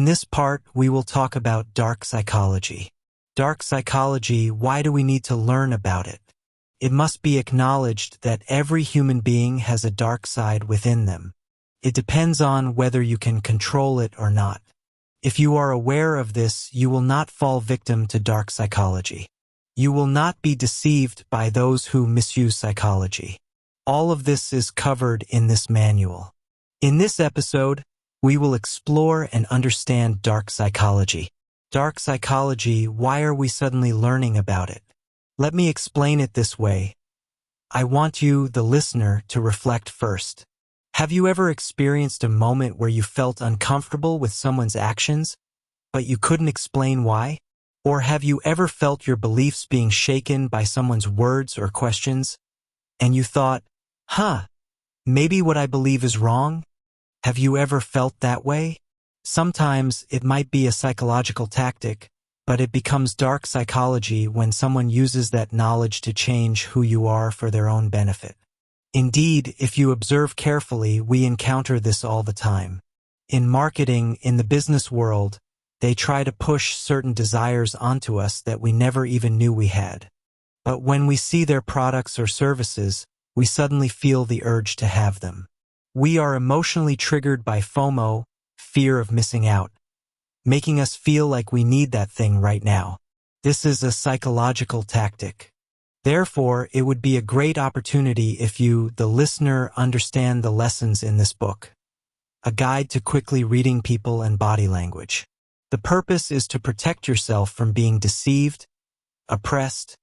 this part, we will talk about dark psychology. Dark psychology, why do we need to learn about it? It must be acknowledged that every human being has a dark side within them. It depends on whether you can control it or not. If you are aware of this, you will not fall victim to dark psychology. You will not be deceived by those who misuse psychology. All of this is covered in this manual. In this episode, we will explore and understand dark psychology. Dark psychology, why are we suddenly learning about it? Let me explain it this way. I want you, the listener, to reflect first. Have you ever experienced a moment where you felt uncomfortable with someone's actions, but you couldn't explain why? Or have you ever felt your beliefs being shaken by someone's words or questions, and you thought, maybe what I believe is wrong? Have you ever felt that way? Sometimes it might be a psychological tactic, but it becomes dark psychology when someone uses that knowledge to change who you are for their own benefit. Indeed, if you observe carefully, we encounter this all the time. In marketing, in the business world, they try to push certain desires onto us that we never even knew we had. But when we see their products or services, we suddenly feel the urge to have them. We are emotionally triggered by FOMO, fear of missing out, making us feel like we need that thing right now. This is a psychological tactic. Therefore, it would be a great opportunity if you, the listener, understand the lessons in this book. A guide to quickly reading people and body language. The purpose is to protect yourself from being deceived, oppressed,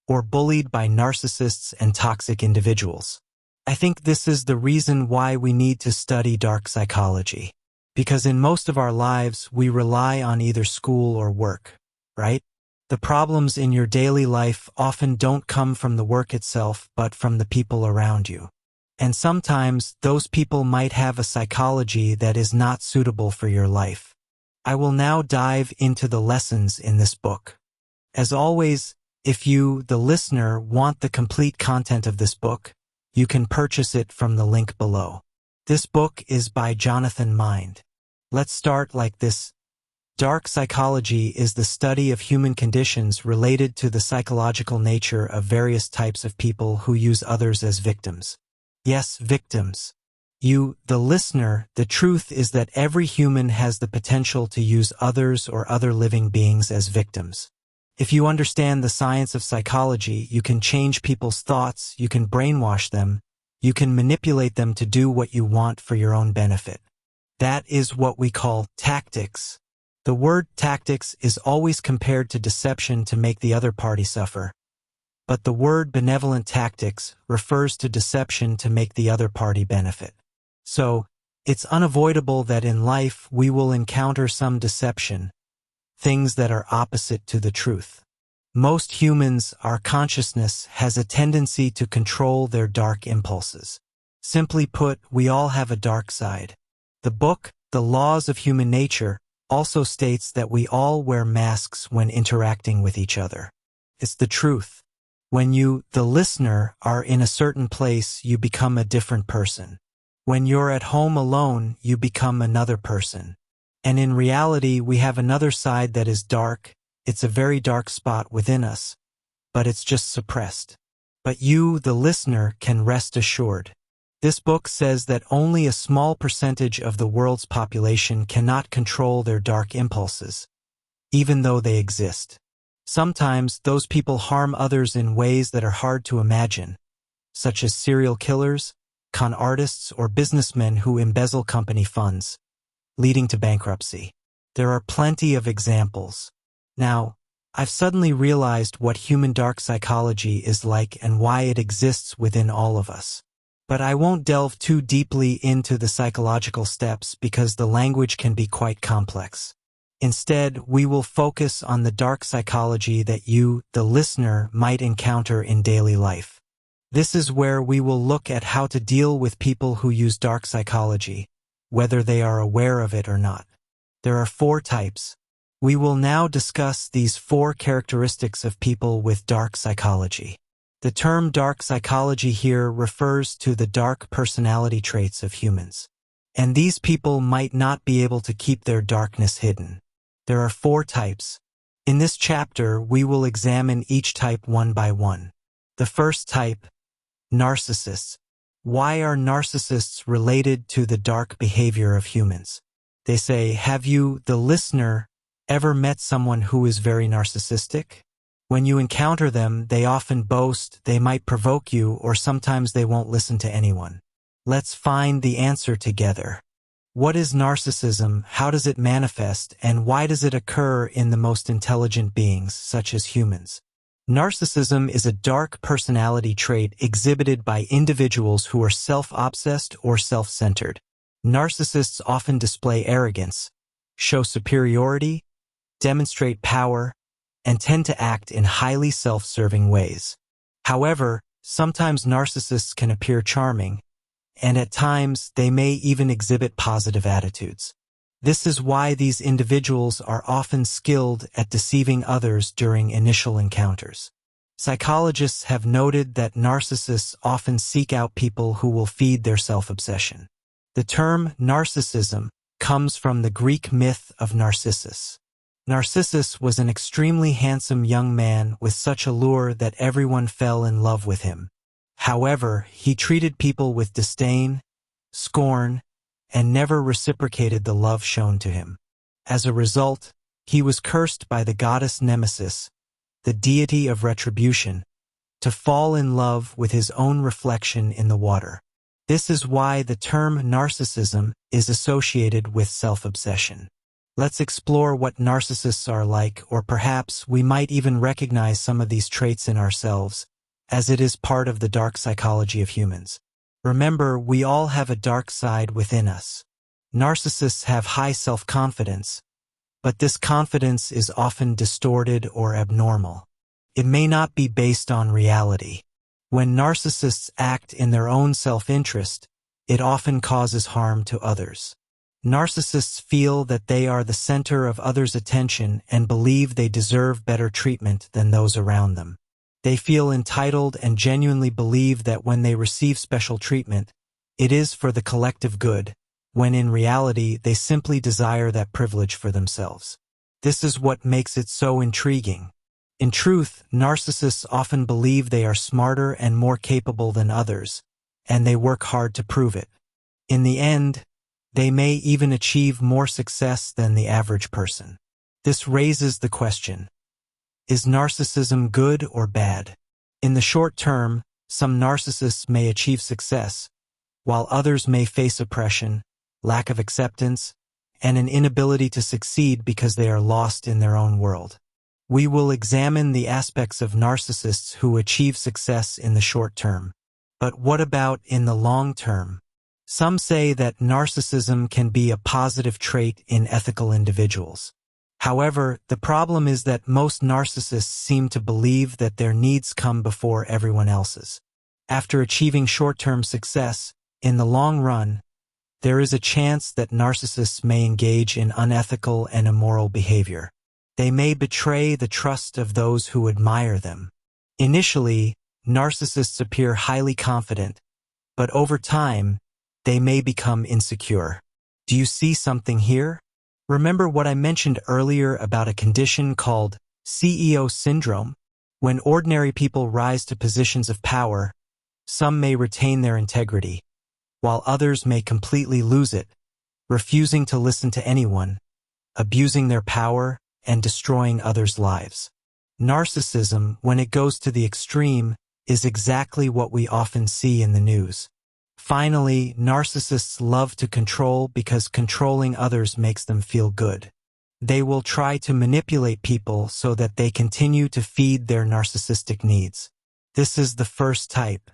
or bullied by narcissists and toxic individuals. I think this is the reason why we need to study dark psychology. Because in most of our lives, we rely on either school or work, right? The problems in your daily life often don't come from the work itself, but from the people around you. And sometimes, those people might have a psychology that is not suitable for your life. I will now dive into the lessons in this book. As always, if you, the listener, want the complete content of this book, you can purchase it from the link below. This book is by Jonathan Mind. Let's start like this. Dark psychology is the study of human conditions related to the psychological nature of various types of people who use others as victims. Yes, victims. You, the listener, the truth is that every human has the potential to use others or other living beings as victims. If you understand the science of psychology, you can change people's thoughts, you can brainwash them, you can manipulate them to do what you want for your own benefit. That is what we call tactics. The word tactics is always compared to deception to make the other party suffer. But the word benevolent tactics refers to deception to make the other party benefit. So, it's unavoidable that in life we will encounter some deception, things that are opposite to the truth. Most humans, our consciousness, has a tendency to control their dark impulses. Simply put, we all have a dark side. The book, The Laws of Human Nature, also states that we all wear masks when interacting with each other. It's the truth. When you, the listener, are in a certain place, you become a different person. When you're at home alone, you become another person. And in reality, we have another side that is dark. It's a very dark spot within us, but it's just suppressed. But you, the listener, can rest assured. This book says that only a small percentage of the world's population cannot control their dark impulses, even though they exist. Sometimes those people harm others in ways that are hard to imagine, such as serial killers, con artists, or businessmen who embezzle company funds, leading to bankruptcy. There are plenty of examples. Now, I've suddenly realized what human dark psychology is like and why it exists within all of us. But I won't delve too deeply into the psychological steps because the language can be quite complex. Instead, we will focus on the dark psychology that you, the listener, might encounter in daily life. This is where we will look at how to deal with people who use dark psychology, whether they are aware of it or not. There are 4 types. We will now discuss these 4 characteristics of people with dark psychology. The term dark psychology here refers to the dark personality traits of humans. And these people might not be able to keep their darkness hidden. There are 4 types. In this chapter, we will examine each type one by one. The first type, narcissists. Why are narcissists related to the dark behavior of humans? They say, have you, the listener, ever met someone who is very narcissistic? When you encounter them, they often boast, they might provoke you, or sometimes they won't listen to anyone. Let's find the answer together. What is narcissism, how does it manifest, and why does it occur in the most intelligent beings, such as humans? Narcissism is a dark personality trait exhibited by individuals who are self-obsessed or self-centered. Narcissists often display arrogance, show superiority, demonstrate power, and tend to act in highly self-serving ways. However, sometimes narcissists can appear charming, and at times they may even exhibit positive attitudes. This is why these individuals are often skilled at deceiving others during initial encounters. Psychologists have noted that narcissists often seek out people who will feed their self-obsession. The term narcissism comes from the Greek myth of Narcissus. Narcissus was an extremely handsome young man with such allure that everyone fell in love with him. However, he treated people with disdain, scorn, and never reciprocated the love shown to him. As a result, he was cursed by the goddess Nemesis, the deity of retribution, to fall in love with his own reflection in the water. This is why the term narcissism is associated with self-obsession. Let's explore what narcissists are like, or perhaps we might even recognize some of these traits in ourselves, as it is part of the dark psychology of humans. Remember, we all have a dark side within us. Narcissists have high self-confidence, but this confidence is often distorted or abnormal. It may not be based on reality. When narcissists act in their own self-interest, it often causes harm to others. Narcissists feel that they are the center of others' attention and believe they deserve better treatment than those around them. They feel entitled and genuinely believe that when they receive special treatment, it is for the collective good, when in reality they simply desire that privilege for themselves. This is what makes it so intriguing. In truth, narcissists often believe they are smarter and more capable than others, and they work hard to prove it. In the end, they may even achieve more success than the average person. This raises the question: is narcissism good or bad? In the short term, some narcissists may achieve success, while others may face oppression, lack of acceptance, and an inability to succeed because they are lost in their own world. We will examine the aspects of narcissists who achieve success in the short term. But what about in the long term? Some say that narcissism can be a positive trait in ethical individuals. However, the problem is that most narcissists seem to believe that their needs come before everyone else's. After achieving short-term success, in the long run, there is a chance that narcissists may engage in unethical and immoral behavior. They may betray the trust of those who admire them. Initially, narcissists appear highly confident, but over time, they may become insecure. Do you see something here? Remember what I mentioned earlier about a condition called CEO syndrome? When ordinary people rise to positions of power, some may retain their integrity, while others may completely lose it, refusing to listen to anyone, abusing their power, and destroying others' lives. Narcissism, when it goes to the extreme, is exactly what we often see in the news. Finally, narcissists love to control because controlling others makes them feel good. They will try to manipulate people so that they continue to feed their narcissistic needs. This is the first type.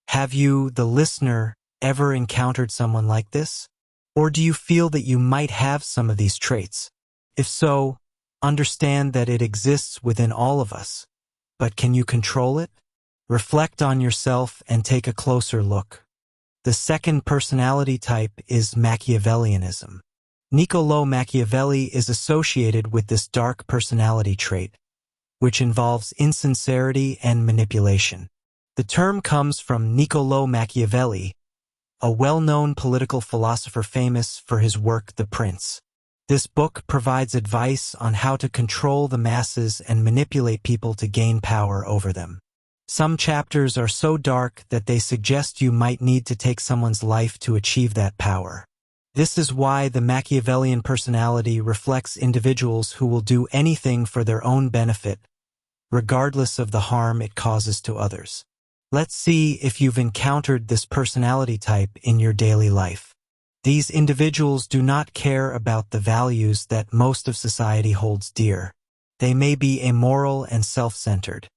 Have you, the listener, ever encountered someone like this? Or do you feel that you might have some of these traits? If so, understand that it exists within all of us. But can you control it? Reflect on yourself and take a closer look. The second personality type is Machiavellianism. Niccolò Machiavelli is associated with this dark personality trait, which involves insincerity and manipulation. The term comes from Niccolò Machiavelli, a well-known political philosopher famous for his work The Prince. This book provides advice on how to control the masses and manipulate people to gain power over them. Some chapters are so dark that they suggest you might need to take someone's life to achieve that power. This is why the Machiavellian personality reflects individuals who will do anything for their own benefit, regardless of the harm it causes to others. Let's see if you've encountered this personality type in your daily life. These individuals do not care about the values that most of society holds dear. They may be amoral and self-centered.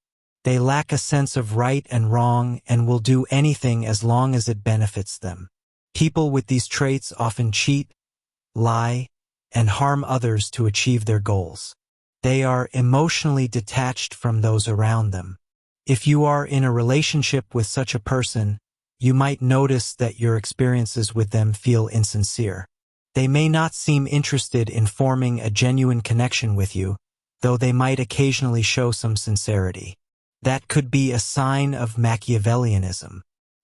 They lack a sense of right and wrong and will do anything as long as it benefits them. People with these traits often cheat, lie, and harm others to achieve their goals. They are emotionally detached from those around them. If you are in a relationship with such a person, you might notice that your experiences with them feel insincere. They may not seem interested in forming a genuine connection with you, though they might occasionally show some sincerity. That could be a sign of Machiavellianism.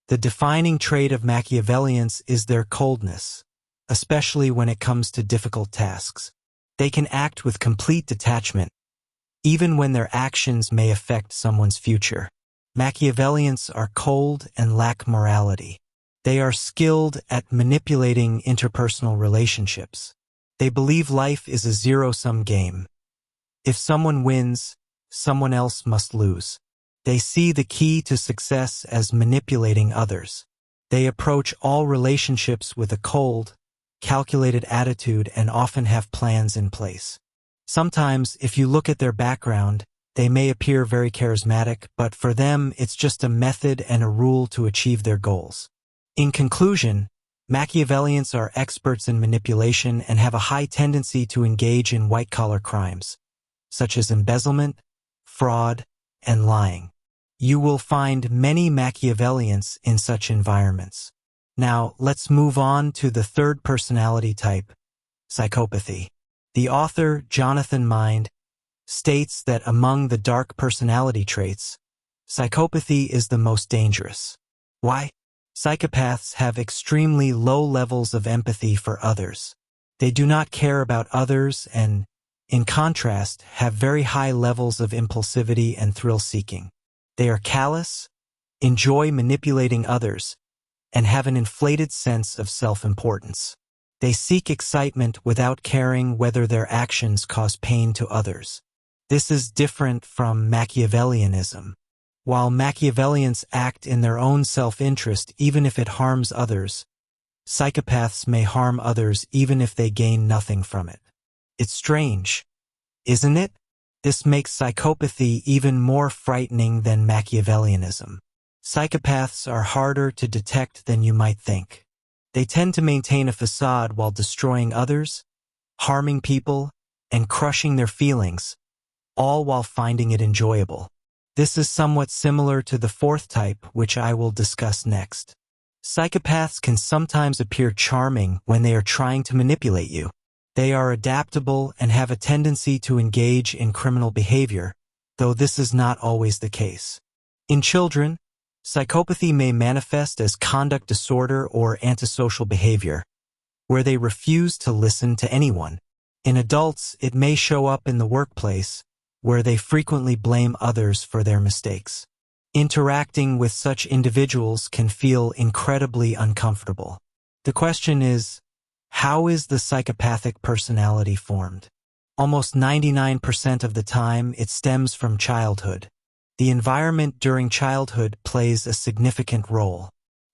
The defining trait of Machiavellians is their coldness, especially when it comes to difficult tasks. They can act with complete detachment, even when their actions may affect someone's future. Machiavellians are cold and lack morality. They are skilled at manipulating interpersonal relationships. They believe life is a zero-sum game. If someone wins, someone else must lose. They see the key to success as manipulating others. They approach all relationships with a cold, calculated attitude and often have plans in place. Sometimes, if you look at their background, they may appear very charismatic, but for them, it's just a method and a rule to achieve their goals. In conclusion, Machiavellians are experts in manipulation and have a high tendency to engage in white-collar crimes, such as embezzlement, fraud, and lying. You will find many Machiavellians in such environments. Now, let's move on to the third personality type, psychopathy. The author, Jonathan Mind, states that among the dark personality traits, psychopathy is the most dangerous. Why? Psychopaths have extremely low levels of empathy for others. They do not care about others and, in contrast, have very high levels of impulsivity and thrill-seeking. They are callous, enjoy manipulating others, and have an inflated sense of self-importance. They seek excitement without caring whether their actions cause pain to others. This is different from Machiavellianism. While Machiavellians act in their own self-interest even if it harms others, psychopaths may harm others even if they gain nothing from it. It's strange, isn't it? This makes psychopathy even more frightening than Machiavellianism. Psychopaths are harder to detect than you might think. They tend to maintain a facade while destroying others, harming people, and crushing their feelings, all while finding it enjoyable. This is somewhat similar to the fourth type, which I will discuss next. Psychopaths can sometimes appear charming when they are trying to manipulate you. They are adaptable and have a tendency to engage in criminal behavior, though this is not always the case. In children, psychopathy may manifest as conduct disorder or antisocial behavior, where they refuse to listen to anyone. In adults, it may show up in the workplace, where they frequently blame others for their mistakes. Interacting with such individuals can feel incredibly uncomfortable. The question is, how is the psychopathic personality formed? Almost 99% of the time, it stems from childhood. The environment during childhood plays a significant role.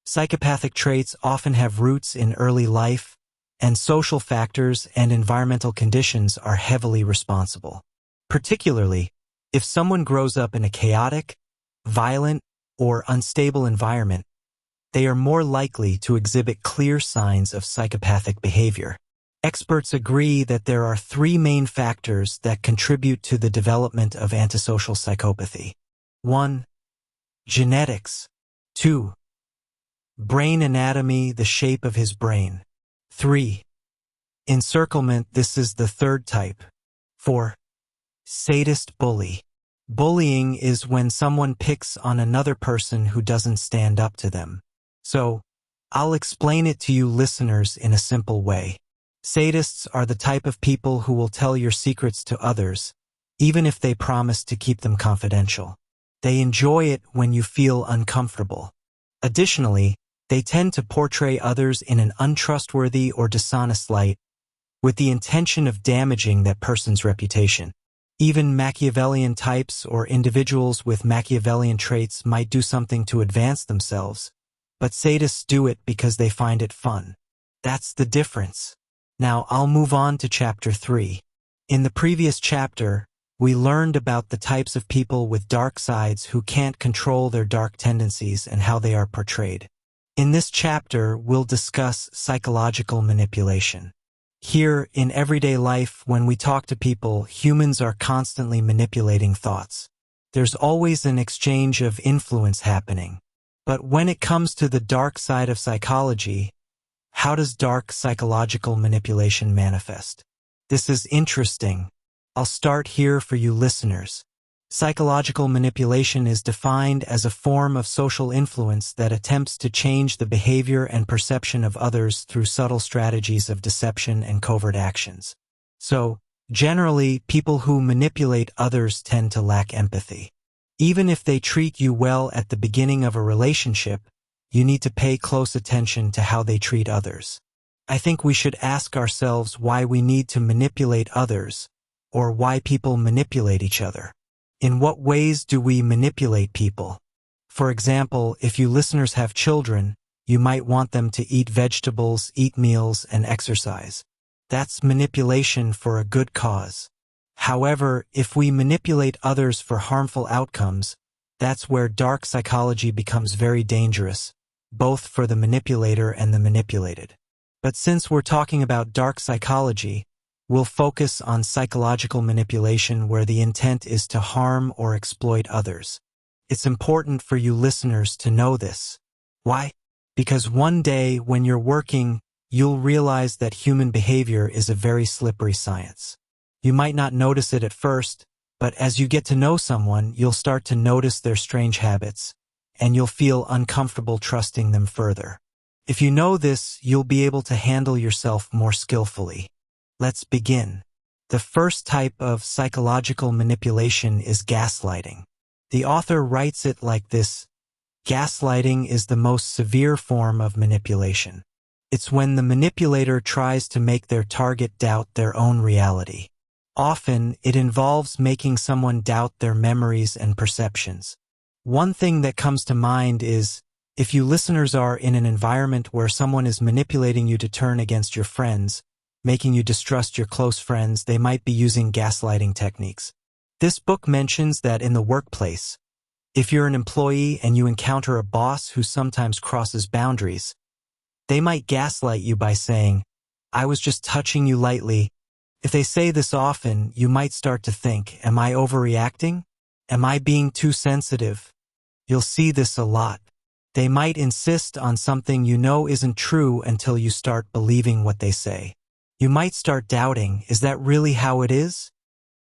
Psychopathic traits often have roots in early life, and social factors and environmental conditions are heavily responsible. Particularly, if someone grows up in a chaotic, violent, or unstable environment, they are more likely to exhibit clear signs of psychopathic behavior. Experts agree that there are three main factors that contribute to the development of antisocial psychopathy. 1. Genetics. 2. Brain anatomy, the shape of his brain. 3. Encirclement, this is the third type. 4. Sadist bully. Bullying is when someone picks on another person who doesn't stand up to them. So, I'll explain it to you listeners in a simple way. Sadists are the type of people who will tell your secrets to others, even if they promise to keep them confidential. They enjoy it when you feel uncomfortable. Additionally, they tend to portray others in an untrustworthy or dishonest light, with the intention of damaging that person's reputation. Even Machiavellian types or individuals with Machiavellian traits might do something to advance themselves, but sadists do it because they find it fun. That's the difference. Now I'll move on to Chapter 3. In the previous chapter, we learned about the types of people with dark sides who can't control their dark tendencies and how they are portrayed. In this chapter, we'll discuss psychological manipulation. Here, in everyday life, when we talk to people, humans are constantly manipulating thoughts. There's always an exchange of influence happening. But when it comes to the dark side of psychology, how does dark psychological manipulation manifest? This is interesting. I'll start here for you listeners. Psychological manipulation is defined as a form of social influence that attempts to change the behavior and perception of others through subtle strategies of deception and covert actions. So, generally, people who manipulate others tend to lack empathy. Even if they treat you well at the beginning of a relationship, you need to pay close attention to how they treat others. I think we should ask ourselves why we need to manipulate others, or why people manipulate each other. In what ways do we manipulate people? For example, if you listeners have children, you might want them to eat vegetables, eat meals, and exercise. That's manipulation for a good cause. However, if we manipulate others for harmful outcomes, that's where dark psychology becomes very dangerous, both for the manipulator and the manipulated. But since we're talking about dark psychology, we'll focus on psychological manipulation where the intent is to harm or exploit others. It's important for you listeners to know this. Why? Because one day when you're working, you'll realize that human behavior is a very slippery science. You might not notice it at first, but as you get to know someone, you'll start to notice their strange habits, and you'll feel uncomfortable trusting them further. If you know this, you'll be able to handle yourself more skillfully. Let's begin. The first type of psychological manipulation is gaslighting. The author writes it like this: gaslighting is the most severe form of manipulation. It's when the manipulator tries to make their target doubt their own reality. Often, it involves making someone doubt their memories and perceptions. One thing that comes to mind is, if you listeners are in an environment where someone is manipulating you to turn against your friends, making you distrust your close friends, they might be using gaslighting techniques. This book mentions that in the workplace, if you're an employee and you encounter a boss who sometimes crosses boundaries, they might gaslight you by saying, "I was just touching you lightly." If they say this often, you might start to think, am I overreacting? Am I being too sensitive? You'll see this a lot. They might insist on something you know isn't true until you start believing what they say. You might start doubting, is that really how it is?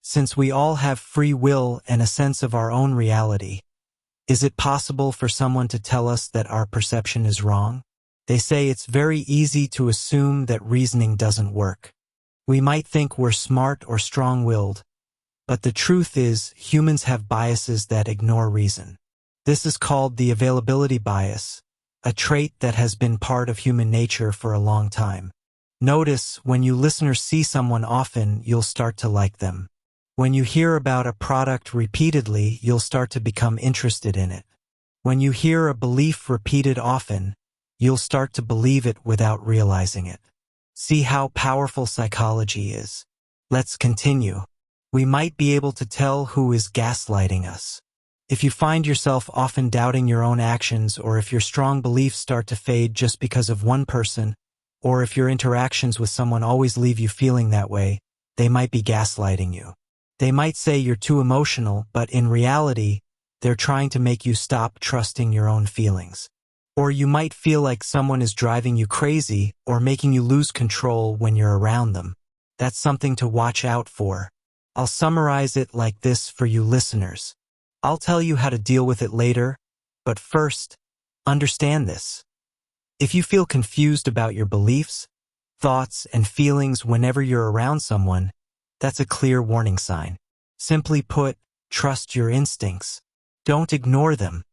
Since we all have free will and a sense of our own reality, is it possible for someone to tell us that our perception is wrong? They say it's very easy to assume that reasoning doesn't work. We might think we're smart or strong-willed, but the truth is humans have biases that ignore reason. This is called the availability bias, a trait that has been part of human nature for a long time. Notice, when you listeners see someone often, you'll start to like them. When you hear about a product repeatedly, you'll start to become interested in it. When you hear a belief repeated often, you'll start to believe it without realizing it. See how powerful psychology is. Let's continue. We might be able to tell who is gaslighting us. If you find yourself often doubting your own actions, or if your strong beliefs start to fade just because of one person, or if your interactions with someone always leave you feeling that way, they might be gaslighting you. They might say you're too emotional, but in reality, they're trying to make you stop trusting your own feelings. Or you might feel like someone is driving you crazy or making you lose control when you're around them. That's something to watch out for. I'll summarize it like this for you listeners. I'll tell you how to deal with it later, but first, understand this. If you feel confused about your beliefs, thoughts, and feelings whenever you're around someone, that's a clear warning sign. Simply put, trust your instincts. Don't ignore them.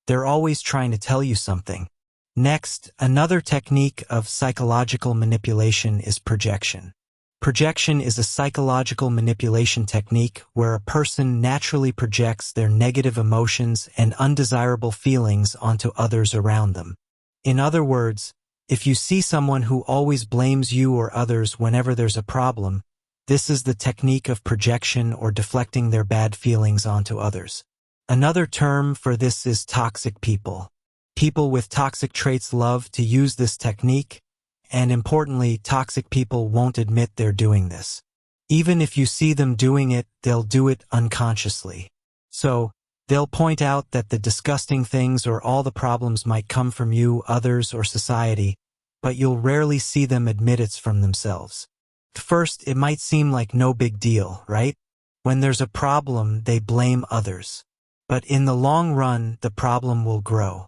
They're always trying to tell you something. Next, another technique of psychological manipulation is projection. Projection is a psychological manipulation technique where a person naturally projects their negative emotions and undesirable feelings onto others around them. In other words, if you see someone who always blames you or others whenever there's a problem, this is the technique of projection or deflecting their bad feelings onto others. Another term for this is toxic people. People with toxic traits love to use this technique, and importantly, toxic people won't admit they're doing this. Even if you see them doing it, they'll do it unconsciously. So, they'll point out that the disgusting things or all the problems might come from you, others, or society, but you'll rarely see them admit it's from themselves. At first, it might seem like no big deal, right? When there's a problem, they blame others. But in the long run, the problem will grow.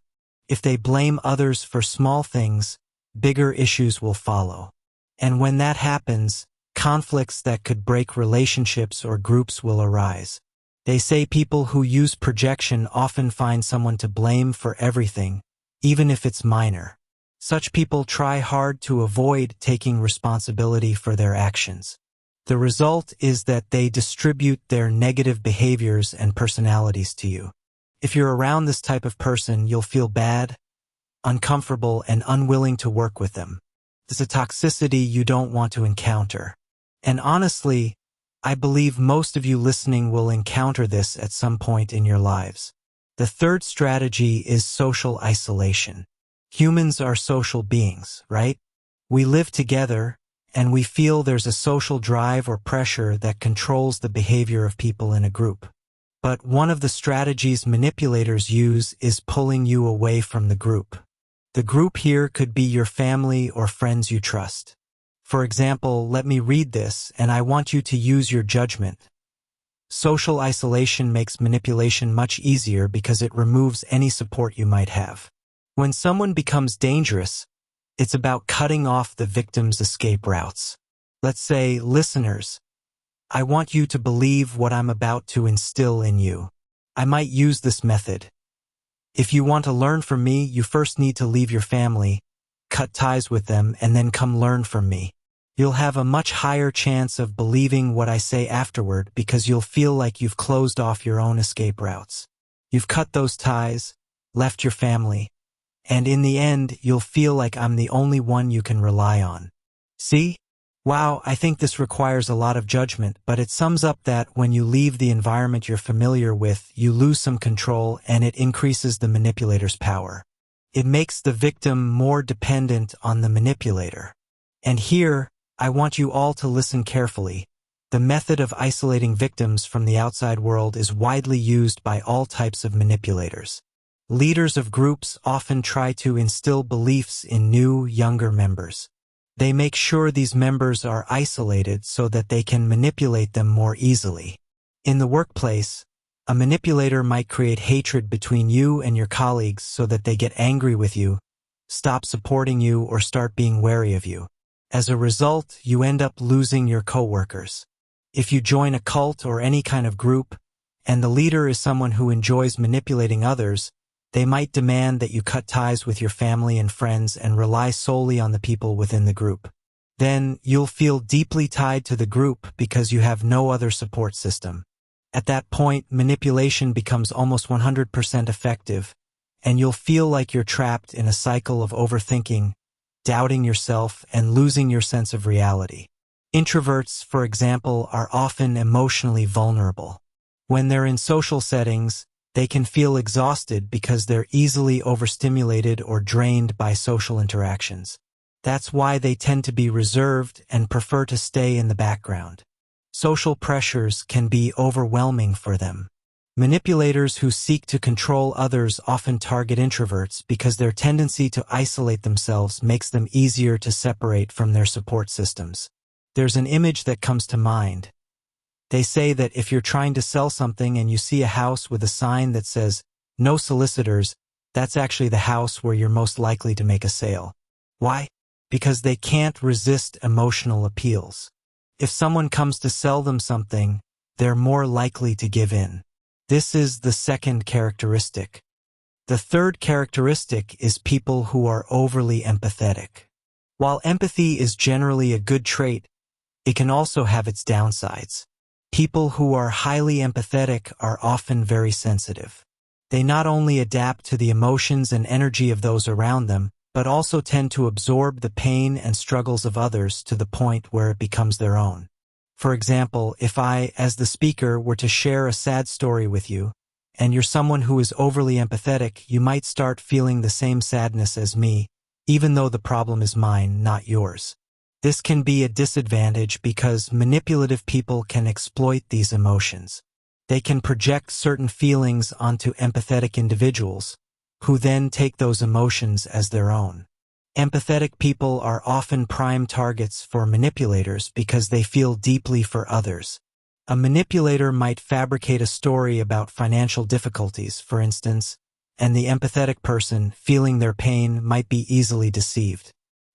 If they blame others for small things, bigger issues will follow. And when that happens, conflicts that could break relationships or groups will arise. They say people who use projection often find someone to blame for everything, even if it's minor. Such people try hard to avoid taking responsibility for their actions. The result is that they distribute their negative behaviors and personalities to you. If you're around this type of person, you'll feel bad, uncomfortable, and unwilling to work with them. It's a toxicity you don't want to encounter. And honestly, I believe most of you listening will encounter this at some point in your lives. The third strategy is social isolation. Humans are social beings, right? We live together, and we feel there's a social drive or pressure that controls the behavior of people in a group. But one of the strategies manipulators use is pulling you away from the group. The group here could be your family or friends you trust. For example, let me read this, and I want you to use your judgment. Social isolation makes manipulation much easier because it removes any support you might have. When someone becomes dangerous, it's about cutting off the victim's escape routes. Let's say, listeners, I want you to believe what I'm about to instill in you. I might use this method. If you want to learn from me, you first need to leave your family, cut ties with them, and then come learn from me. You'll have a much higher chance of believing what I say afterward because you'll feel like you've closed off your own escape routes. You've cut those ties, left your family, and in the end, you'll feel like I'm the only one you can rely on. See? Wow, I think this requires a lot of judgment, but it sums up that when you leave the environment you're familiar with, you lose some control and it increases the manipulator's power. It makes the victim more dependent on the manipulator. And here, I want you all to listen carefully. The method of isolating victims from the outside world is widely used by all types of manipulators. Leaders of groups often try to instill beliefs in new, younger members. They make sure these members are isolated so that they can manipulate them more easily. In the workplace, a manipulator might create hatred between you and your colleagues so that they get angry with you, stop supporting you, or start being wary of you. As a result, you end up losing your coworkers. If you join a cult or any kind of group, and the leader is someone who enjoys manipulating others, they might demand that you cut ties with your family and friends and rely solely on the people within the group. Then, you'll feel deeply tied to the group because you have no other support system. At that point, manipulation becomes almost 100% effective, and you'll feel like you're trapped in a cycle of overthinking, doubting yourself, and losing your sense of reality. Introverts, for example, are often emotionally vulnerable. When they're in social settings, they can feel exhausted because they're easily overstimulated or drained by social interactions. That's why they tend to be reserved and prefer to stay in the background. Social pressures can be overwhelming for them. Manipulators who seek to control others often target introverts because their tendency to isolate themselves makes them easier to separate from their support systems. There's an image that comes to mind. They say that if you're trying to sell something and you see a house with a sign that says, "No solicitors," That's actually the house where you're most likely to make a sale. Why? Because they can't resist emotional appeals. If someone comes to sell them something, they're more likely to give in. This is the second characteristic. The third characteristic is people who are overly empathetic. While empathy is generally a good trait, it can also have its downsides. People who are highly empathetic are often very sensitive. They not only adapt to the emotions and energy of those around them, but also tend to absorb the pain and struggles of others to the point where it becomes their own. For example, if I, as the speaker, were to share a sad story with you, and you're someone who is overly empathetic, you might start feeling the same sadness as me, even though the problem is mine, not yours. This can be a disadvantage because manipulative people can exploit these emotions. They can project certain feelings onto empathetic individuals, who then take those emotions as their own. Empathetic people are often prime targets for manipulators because they feel deeply for others. A manipulator might fabricate a story about financial difficulties, for instance, and the empathetic person, feeling their pain, might be easily deceived.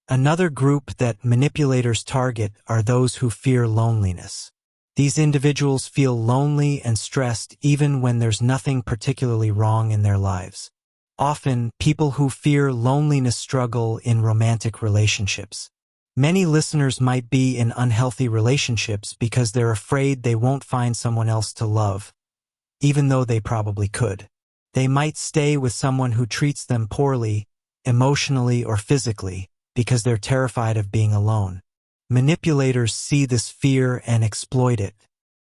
Another group that manipulators target are those who fear loneliness. These individuals feel lonely and stressed even when there's nothing particularly wrong in their lives. Often, people who fear loneliness struggle in romantic relationships. Many listeners might be in unhealthy relationships because they're afraid they won't find someone else to love, even though they probably could. They might stay with someone who treats them poorly, emotionally or physically, because they're terrified of being alone. Manipulators see this fear and exploit it.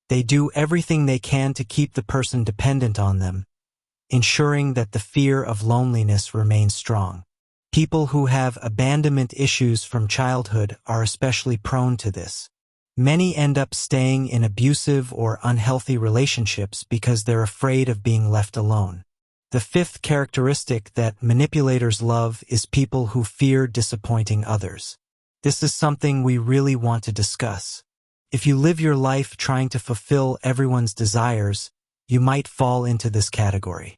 They do everything they can to keep the person dependent on them, ensuring that the fear of loneliness remains strong. People who have abandonment issues from childhood are especially prone to this. Many end up staying in abusive or unhealthy relationships because they're afraid of being left alone. The fifth characteristic that manipulators love is people who fear disappointing others. This is something we really want to discuss. If you live your life trying to fulfill everyone's desires, you might fall into this category.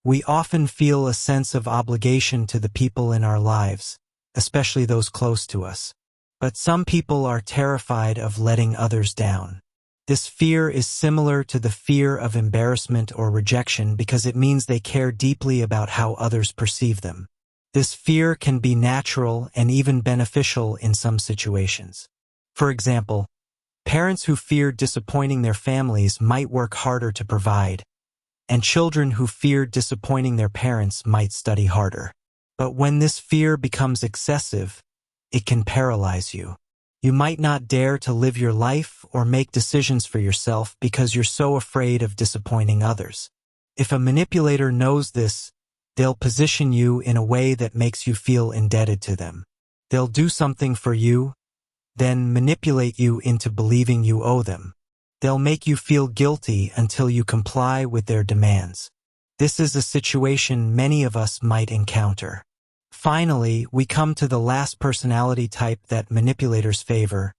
We often feel a sense of obligation to the people in our lives, especially those close to us. But some people are terrified of letting others down. This fear is similar to the fear of embarrassment or rejection because it means they care deeply about how others perceive them. This fear can be natural and even beneficial in some situations. For example, parents who fear disappointing their families might work harder to provide, and children who fear disappointing their parents might study harder. But when this fear becomes excessive, it can paralyze you. You might not dare to live your life or make decisions for yourself because you're so afraid of disappointing others. If a manipulator knows this, they'll position you in a way that makes you feel indebted to them. They'll do something for you, then manipulate you into believing you owe them. They'll make you feel guilty until you comply with their demands. This is a situation many of us might encounter. Finally, we come to the last personality type that manipulators favor: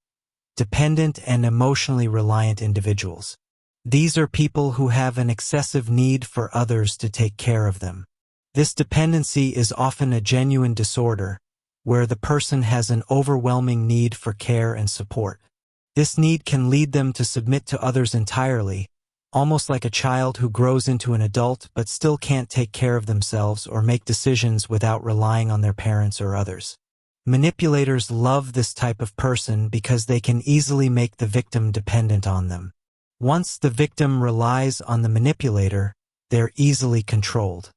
dependent and emotionally reliant individuals. These are people who have an excessive need for others to take care of them. This dependency is often a genuine disorder, where the person has an overwhelming need for care and support. This need can lead them to submit to others entirely, almost like a child who grows into an adult but still can't take care of themselves or make decisions without relying on their parents or others. Manipulators love this type of person because they can easily make the victim dependent on them. Once the victim relies on the manipulator, they're easily controlled.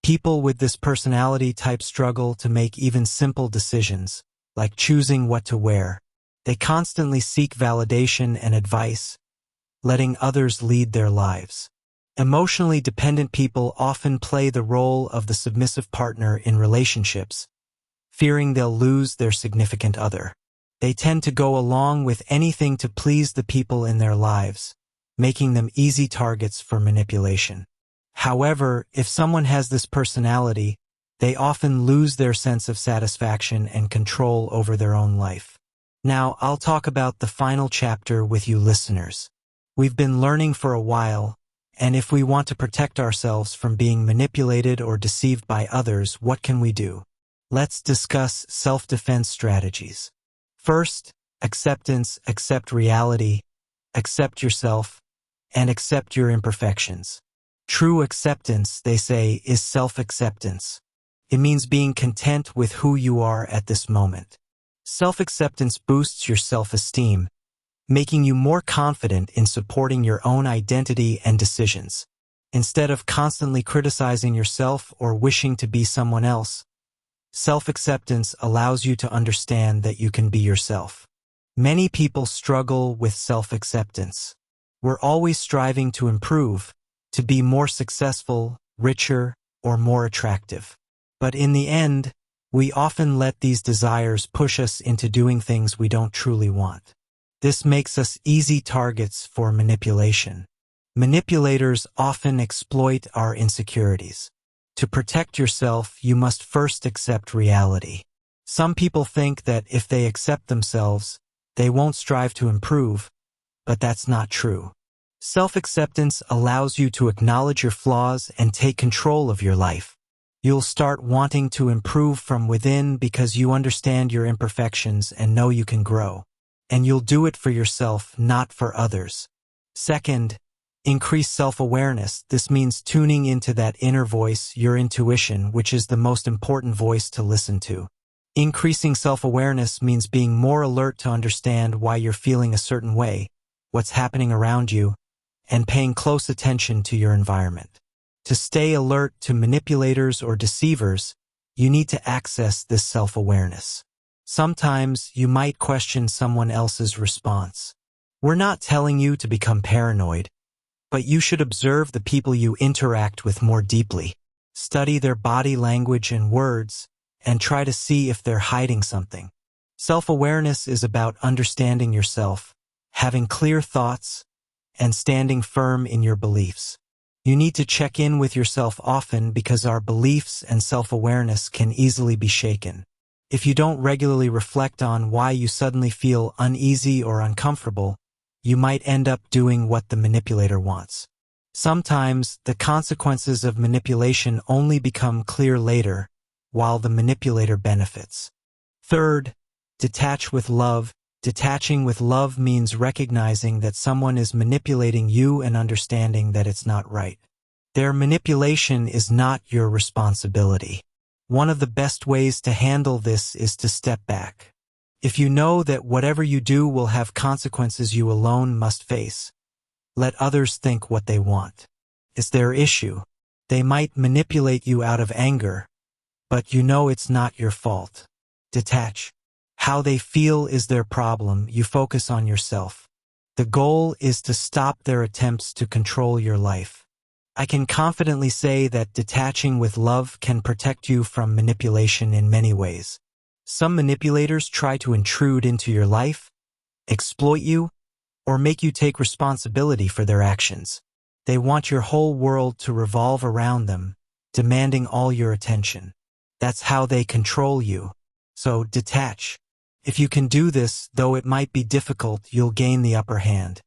People with this personality type struggle to make even simple decisions, like choosing what to wear. They constantly seek validation and advice, letting others lead their lives. Emotionally dependent people often play the role of the submissive partner in relationships, fearing they'll lose their significant other. They tend to go along with anything to please the people in their lives, making them easy targets for manipulation. However, if someone has this personality, they often lose their sense of satisfaction and control over their own life. Now, I'll talk about the final chapter with you listeners. We've been learning for a while, And if we want to protect ourselves from being manipulated or deceived by others, what can we do? Let's discuss self-defense strategies. First, acceptance. Accept reality, accept yourself, and accept your imperfections. True acceptance, they say, is self-acceptance. It means being content with who you are at this moment. Self-acceptance boosts your self-esteem, making you more confident in supporting your own identity and decisions. Instead of constantly criticizing yourself or wishing to be someone else, self-acceptance allows you to understand that you can be yourself. Many people struggle with self-acceptance. We're always striving to improve, to be more successful, richer, or more attractive. But in the end, we often let these desires push us into doing things we don't truly want. This makes us easy targets for manipulation. Manipulators often exploit our insecurities. To protect yourself, you must first accept reality. Some people think that if they accept themselves, they won't strive to improve, but that's not true. Self-acceptance allows you to acknowledge your flaws and take control of your life. You'll start wanting to improve from within because you understand your imperfections and know you can grow. And you'll do it for yourself, not for others. Second, increase self-awareness. This means tuning into that inner voice, your intuition, which is the most important voice to listen to. Increasing self-awareness means being more alert to understand why you're feeling a certain way, what's happening around you, and paying close attention to your environment. To stay alert to manipulators or deceivers, you need to access this self-awareness. Sometimes you might question someone else's response. We're not telling you to become paranoid, but you should observe the people you interact with more deeply. Study their body language and words, and try to see if they're hiding something. Self-awareness is about understanding yourself, having clear thoughts, and standing firm in your beliefs. You need to check in with yourself often because our beliefs and self-awareness can easily be shaken. If you don't regularly reflect on why you suddenly feel uneasy or uncomfortable, you might end up doing what the manipulator wants. Sometimes, the consequences of manipulation only become clear later, while the manipulator benefits. Third, detach with love. Detaching with love means recognizing that someone is manipulating you and understanding that it's not right. Their manipulation is not your responsibility. One of the best ways to handle this is to step back. If you know that whatever you do will have consequences you alone must face, let others think what they want. It's their issue. They might manipulate you out of anger, but you know it's not your fault. Detach. How they feel is their problem. You focus on yourself. The goal is to stop their attempts to control your life. I can confidently say that detaching with love can protect you from manipulation in many ways. Some manipulators try to intrude into your life, exploit you, or make you take responsibility for their actions. They want your whole world to revolve around them, demanding all your attention. That's how they control you. So detach. If you can do this, though it might be difficult, you'll gain the upper hand.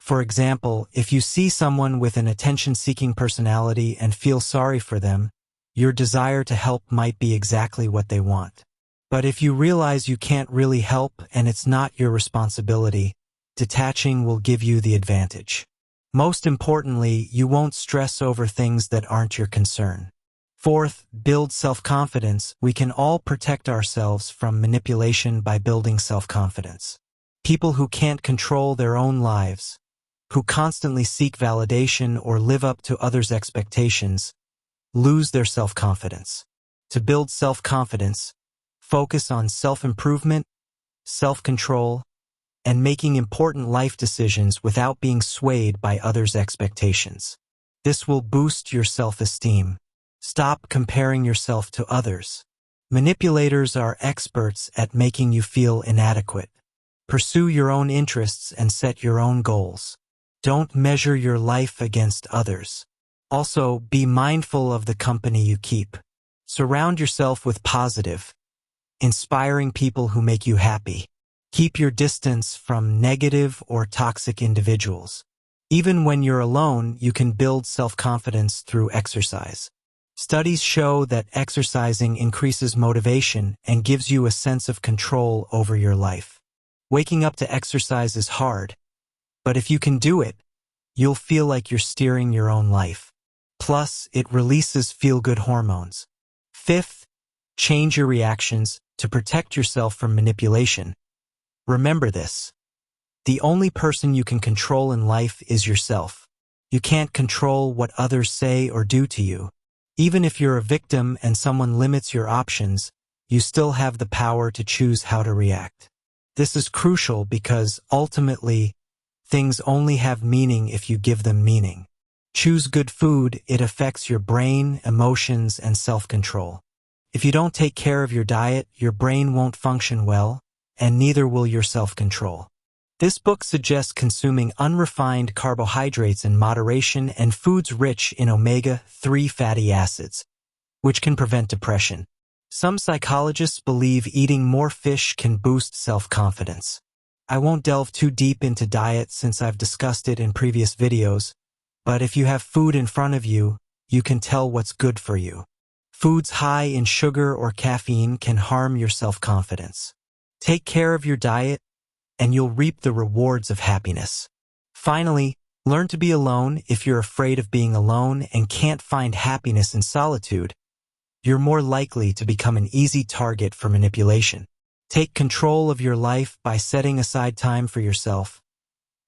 For example, if you see someone with an attention-seeking personality and feel sorry for them, your desire to help might be exactly what they want. But if you realize you can't really help and it's not your responsibility, detaching will give you the advantage. Most importantly, you won't stress over things that aren't your concern. Fourth, build self-confidence. We can all protect ourselves from manipulation by building self-confidence. People who can't control their own lives, who constantly seek validation or live up to others' expectations, lose their self-confidence. To build self-confidence, focus on self-improvement, self-control, and making important life decisions without being swayed by others' expectations. This will boost your self-esteem. Stop comparing yourself to others. Manipulators are experts at making you feel inadequate. Pursue your own interests and set your own goals. Don't measure your life against others. Also, be mindful of the company you keep. Surround yourself with positive, inspiring people who make you happy. Keep your distance from negative or toxic individuals. Even when you're alone, you can build self-confidence through exercise. Studies show that exercising increases motivation and gives you a sense of control over your life. Waking up to exercise is hard, but if you can do it, you'll feel like you're steering your own life. Plus, it releases feel-good hormones. Fifth, change your reactions to protect yourself from manipulation. Remember this. The only person you can control in life is yourself. You can't control what others say or do to you. Even if you're a victim and someone limits your options, you still have the power to choose how to react. This is crucial because, ultimately, things only have meaning if you give them meaning. Choose good food, it affects your brain, emotions, and self-control. If you don't take care of your diet, your brain won't function well, and neither will your self-control. This book suggests consuming unrefined carbohydrates in moderation and foods rich in omega-3 fatty acids, which can prevent depression. Some psychologists believe eating more fish can boost self-confidence. I won't delve too deep into diet since I've discussed it in previous videos, but if you have food in front of you, you can tell what's good for you. Foods high in sugar or caffeine can harm your self-confidence. Take care of your diet, and you'll reap the rewards of happiness. Finally, learn to be alone. If you're afraid of being alone and can't find happiness in solitude, you're more likely to become an easy target for manipulation. Take control of your life by setting aside time for yourself,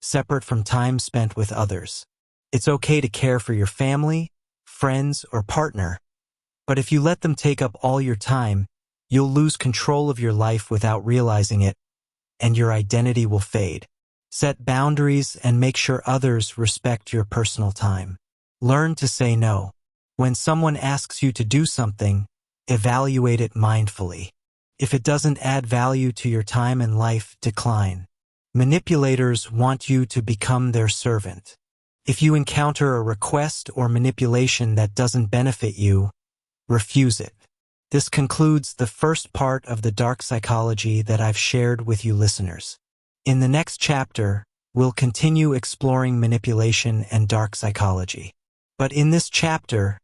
separate from time spent with others. It's okay to care for your family, friends, or partner, but if you let them take up all your time, you'll lose control of your life without realizing it, and your identity will fade. Set boundaries and make sure others respect your personal time. Learn to say no. When someone asks you to do something, evaluate it mindfully. If it doesn't add value to your time and life, decline. Manipulators want you to become their servant. If you encounter a request or manipulation that doesn't benefit you, refuse it. This concludes the first part of the dark psychology that I've shared with you listeners. In the next chapter, we'll continue exploring manipulation and dark psychology. But in this chapter,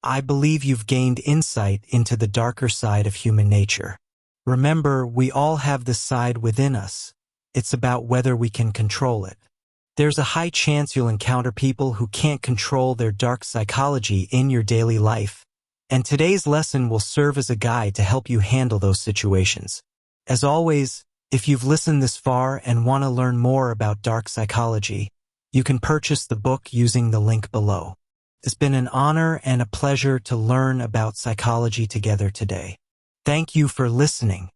I believe you've gained insight into the darker side of human nature. Remember, we all have this side within us. It's about whether we can control it. There's a high chance you'll encounter people who can't control their dark psychology in your daily life. And today's lesson will serve as a guide to help you handle those situations. As always, if you've listened this far and want to learn more about dark psychology, you can purchase the book using the link below. It's been an honor and a pleasure to learn about psychology together today. Thank you for listening.